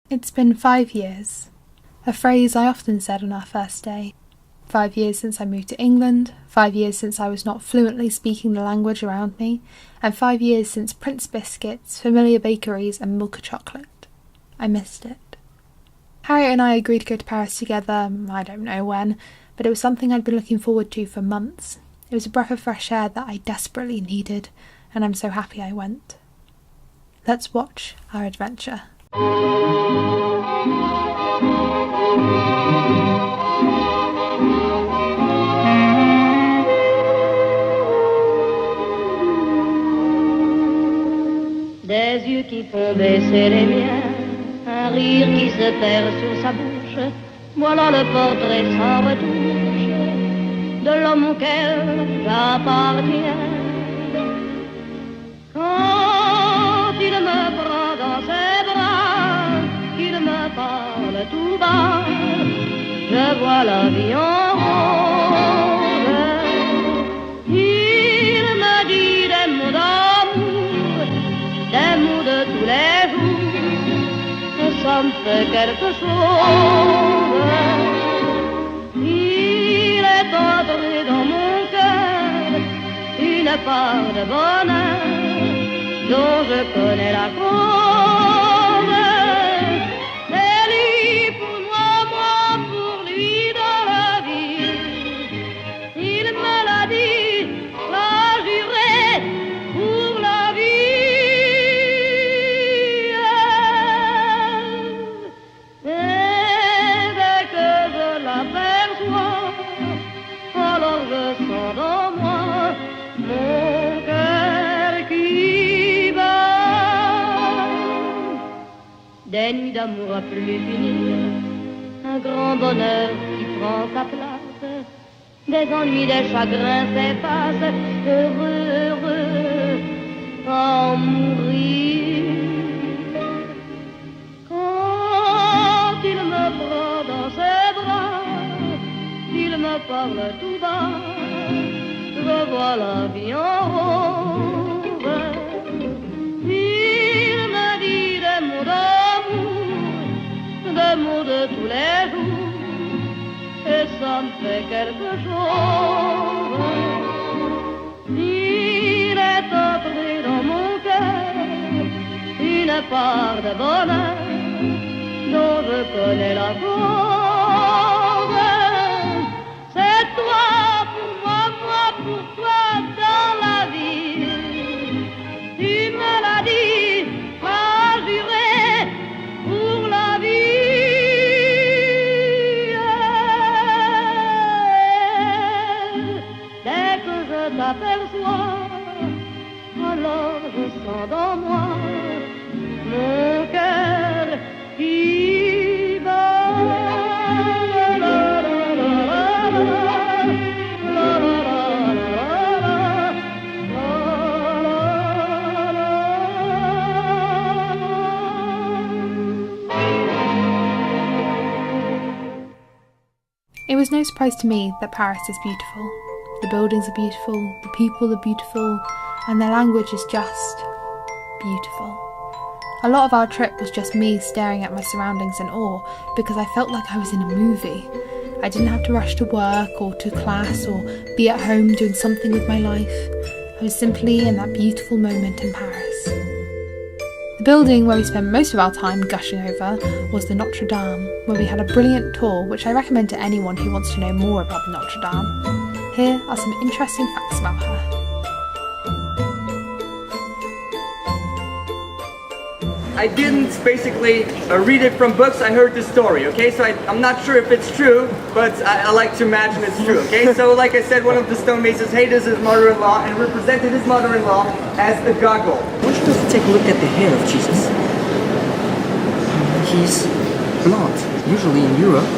It's been 5 years, a phrase I often said on our first day. 5 years since I moved to England, 5 years since I was not fluently speaking the language around me, and 5 years since Prince biscuits, familiar bakeries and Milka chocolate. I missed it. Harriet and I agreed to go to Paris together, I don't know when, but it was something I'd been looking forward to for months. It was a breath of fresh air that I desperately needed, and I'm so happy I went. Let's watch our adventure. Des yeux qui font baisser les miens, un rire qui se perd sur sa bouche, voilà le portrait sans retouche de l'homme auquel j'appartiens. Quand il me prend dans ses bras, qu'il me parle tout bas, je vois la vie en rose. Il me dit des mots d'amour, des mots de tous les jours, ça me fait quelque chose. Il est entré dans mon cœur une part de bonheur dont je connais la cause. C'est lui pour moi, moi pour lui dans la vie. Il me l'a dit, l'a juré pour la vie. Et dès que je l'aperçois, alors je sens dans moi mon cœur qui bat. Des nuits d'amour à plus finir, un grand bonheur qui prend sa place, des ennuis, des chagrins s'effacent, heureux, heureux, à en mourir. Quand il me prend dans ses bras, il me parle tout bas, je vois la vie en rose. Il me dit des mots d'amour, des mots de tous les jours, et ça me fait quelque chose. Il est entré dans mon cœur une part de bonheur dont je connais la cause. C'est toi pour moi, moi pour toi dans la vie. Tu me l'as dit, m'as juré pour la vie. Dès que je t'aperçois, alors je sens dans moi mon cœur qui bat. It was no surprise to me that Paris is beautiful. The buildings are beautiful, the people are beautiful, and their language is just beautiful. A lot of our trip was just me staring at my surroundings in awe because I felt like I was in a movie. I didn't have to rush to work or to class or be at home doing something with my life. I was simply in that beautiful moment in Paris. The building where we spent most of our time gushing over was the Notre Dame, where we had a brilliant tour which I recommend to anyone who wants to know more about the Notre Dame. Here are some interesting facts about her. I didn't basically read it from books, I heard the story, okay? So I'm not sure if it's true, but I like to imagine it's true, okay? So like I said, one of the stonemasons hated his mother-in-law and represented his mother-in-law as a goggle. I want you to take a look at the hair of Jesus. He's blonde. Usually in Europe,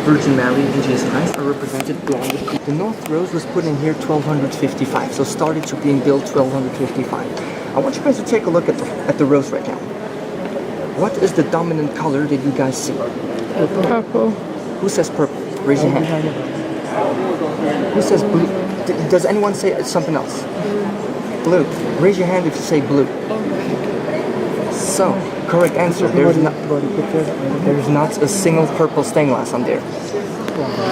Virgin Mary and Jesus Christ are represented blonde. The North Rose was put in here 1255, so started to being built 1255. I want you guys to take a look at the rose right now. What is the dominant color that you guys see? Purple. Who says purple? Raise your hand. Who says blue? Does anyone say something else? Blue. Raise your hand if you say blue. So, correct answer. There's not a single purple stained glass on there.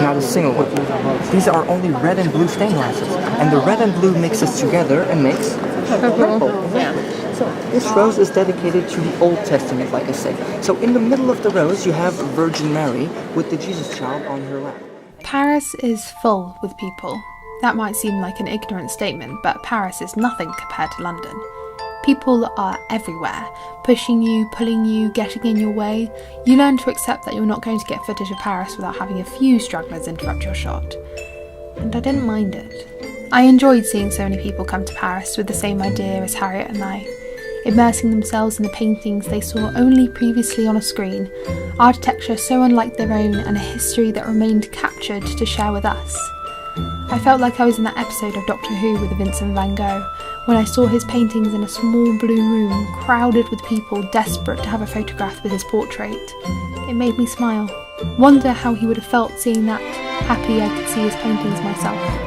Not a single one. These are only red and blue stained glasses. And the red and blue mixes together and makes purple. So this rose is dedicated to the Old Testament, like I said. So in the middle of the rose, you have Virgin Mary with the Jesus child on her lap. Paris is full with people. That might seem like an ignorant statement, but Paris is nothing compared to London. People are everywhere, pushing you, pulling you, getting in your way. You learn to accept that you're not going to get footage of Paris without having a few stragglers interrupt your shot. And I didn't mind it. I enjoyed seeing so many people come to Paris with the same idea as Harriet and I, immersing themselves in the paintings they saw only previously on a screen, architecture so unlike their own and a history that remained captured to share with us. I felt like I was in that episode of Doctor Who with Vincent van Gogh, when I saw his paintings in a small blue room crowded with people desperate to have a photograph with his portrait. It made me smile. Wonder how he would have felt seeing that, happy I could see his paintings myself.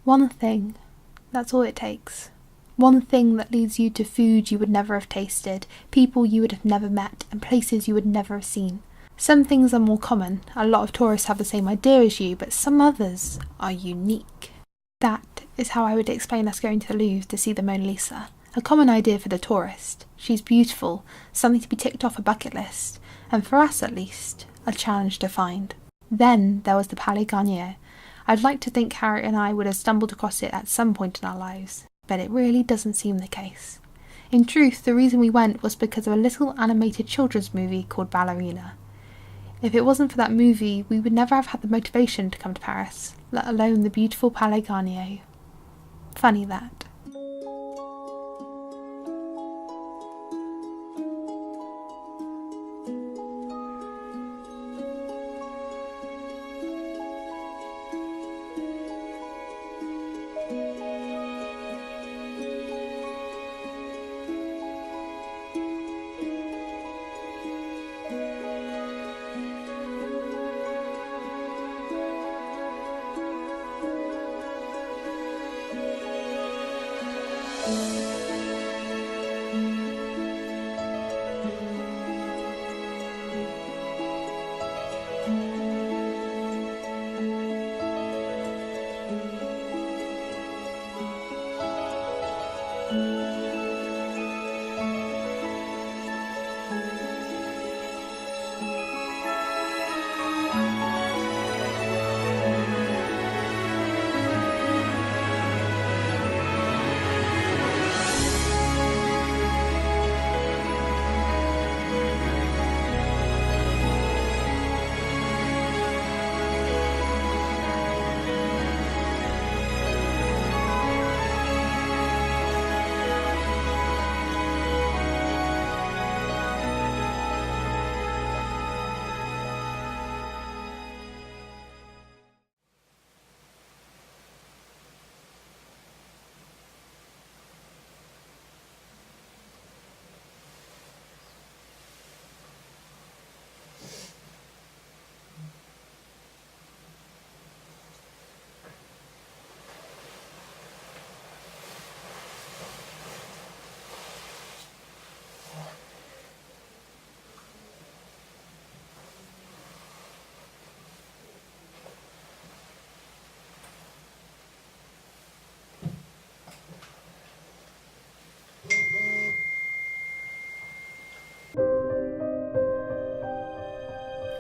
One thing, that's all it takes. One thing that leads you to food you would never have tasted, people you would have never met, and places you would never have seen. Some things are more common, a lot of tourists have the same idea as you, but some others are unique. That is how I would explain us going to the Louvre to see the Mona Lisa. A common idea for the tourist. She's beautiful, something to be ticked off a bucket list, and for us at least, a challenge to find. Then there was the Palais Garnier. I'd like to think Harriet and I would have stumbled across it at some point in our lives, but it really doesn't seem the case. In truth, the reason we went was because of a little animated children's movie called Ballerina. If it wasn't for that movie, we would never have had the motivation to come to Paris, let alone the beautiful Palais Garnier. Funny that.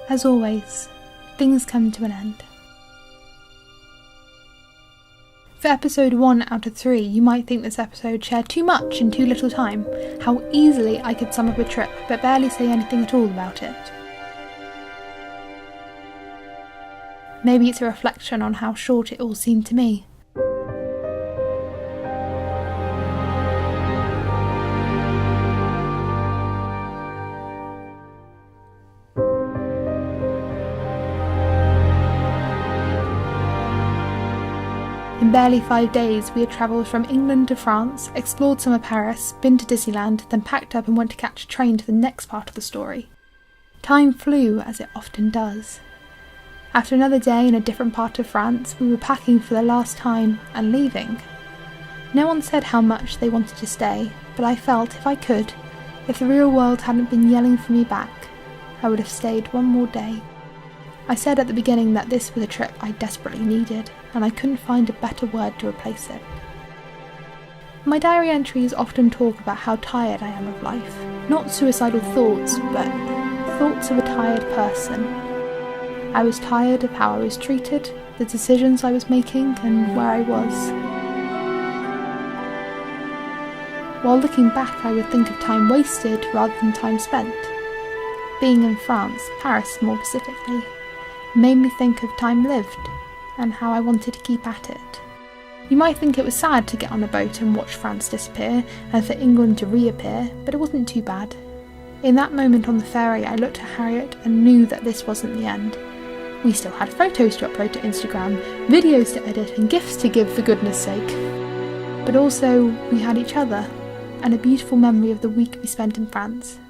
As always, things come to an end. For episode 1 out of 3, you might think this episode shared too much in too little time, how easily I could sum up a trip but barely say anything at all about it. Maybe it's a reflection on how short it all seemed to me. In barely 5 days, we had travelled from England to France, explored some of Paris, been to Disneyland, then packed up and went to catch a train to the next part of the story. Time flew, as it often does. After another day in a different part of France, we were packing for the last time and leaving. No one said how much they wanted to stay, but I felt if I could, if the real world hadn't been yelling for me back, I would have stayed one more day. I said at the beginning that this was a trip I desperately needed, and I couldn't find a better word to replace it. My diary entries often talk about how tired I am of life. Not suicidal thoughts, but thoughts of a tired person. I was tired of how I was treated, the decisions I was making, and where I was. While looking back, I would think of time wasted rather than time spent. Being in France, Paris more specifically, made me think of time lived, and how I wanted to keep at it. You might think it was sad to get on a boat and watch France disappear, and for England to reappear, but it wasn't too bad. In that moment on the ferry, I looked at Harriet and knew that this wasn't the end. We still had photos to upload to Instagram, videos to edit, and gifts to give for goodness sake. But also, we had each other, and a beautiful memory of the week we spent in France.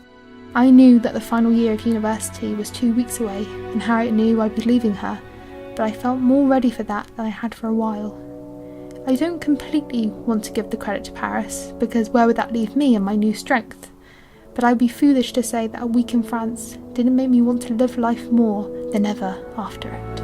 I knew that the final year of university was 2 weeks away, and Harriet knew I'd be leaving her, but I felt more ready for that than I had for a while. I don't completely want to give the credit to Paris, because where would that leave me and my new strength? But I'd be foolish to say that a week in France didn't make me want to live life more than ever after it.